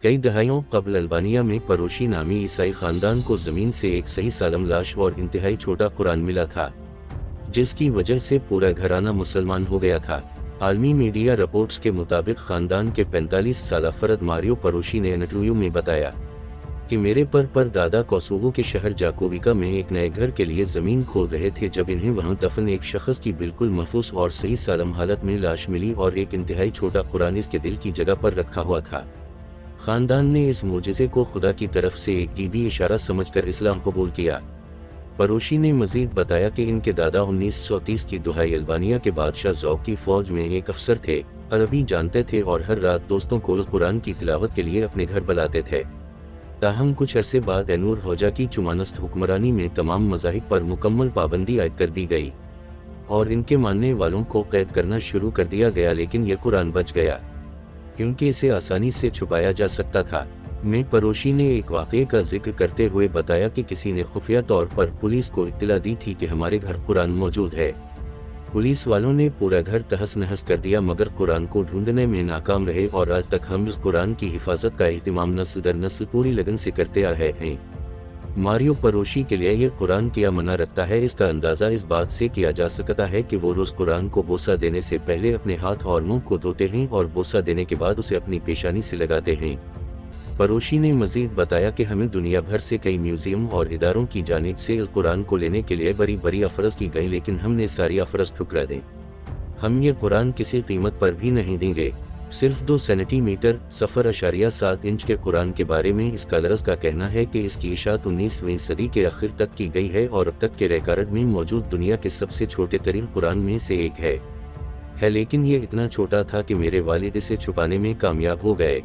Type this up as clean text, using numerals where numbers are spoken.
कई दहाइयों कबल अल्बानिया में परोशी नामी ईसाई खानदान को ज़मीन से एक सही सालम लाश और इंतहाई छोटा कुरान मिला था, जिसकी वजह से पूरा घराना मुसलमान हो गया था। आलमी मीडिया रिपोर्ट्स के मुताबिक खानदान के 45 साला फर्द मारियो परोशी ने इंटरव्यू में बताया कि मेरे परदादा कोसोवो के शहर जाकोविका में एक नए घर के लिए ज़मीन खोद रहे थे जब इन्हें वहां दफन एक शख्स की बिल्कुल महफूज और सही सालम हालत में लाश मिली और एक इंतहाई छोटा कुरान इसके दिल की जगह पर रखा हुआ था। खानदान ने इस मोजिज़े को खुदा की तरफ से एक गीबी इशारा समझकर इस्लाम कबूल किया। परोशी ने मजीद बताया कि इनके दादा 1930 की दुहाई अल्बानिया के बादशाह ज़ौक की फौज में एक अफसर थे, अरबी जानते थे और हर रात दोस्तों को कुरान की तिलावत के लिए अपने घर बुलाते थे। ताहम कुछ अरसे बाद एनूर होजा की चुमानस्त हुक्मरानी में तमाम मज़ाहिब पर मुकम्मल पाबंदी आयद कर दी गई और इनके मानने वालों को कैद करना शुरू कर दिया गया, लेकिन यह कुरान बच गया क्योंकि इसे आसानी से छुपाया जा सकता था। परोशी ने एक वाक़ये का जिक्र करते हुए बताया कि किसी ने खुफिया तौर पर पुलिस को इत्तला दी थी कि हमारे घर कुरान मौजूद है। पुलिस वालों ने पूरा घर तहस नहस कर दिया मगर कुरान को ढूंढने में नाकाम रहे और आज तक हम इस कुरान की हिफाजत का एहतिमाम नस्ल दर नस्ल पूरी लगन से करते आ रहे हैं। मारियो परोशी के लिए यह कुरान क्या मना रखता है, इसका अंदाज़ा इस बात से किया जा सकता है कि वो रोज़ कुरान को बोसा देने से पहले अपने हाथ और मुंह को धोते हैं और बोसा देने के बाद उसे अपनी पेशानी से लगाते हैं। परोशी ने मजीद बताया कि हमें दुनिया भर से कई म्यूजियम और इदारों की जानिब से इस कुरान को लेने के लिए बड़ी अफरज की गई, लेकिन हमने सारी अफरज ठुकरा दी। हम ये कुरान किसी कीमत पर भी नहीं देंगे। सिर्फ 2 सेंटीमीटर 0.7 इंच के कुरान के बारे में स्कॉलर्स का कहना है कि इसकी इशात 19वीं सदी के आखिर तक की गई है और अब तक के रिकॉर्ड में मौजूद दुनिया के सबसे छोटे तरीन कुरान में से एक है, लेकिन ये इतना छोटा था कि मेरे वालिद इसे छुपाने में कामयाब हो गए।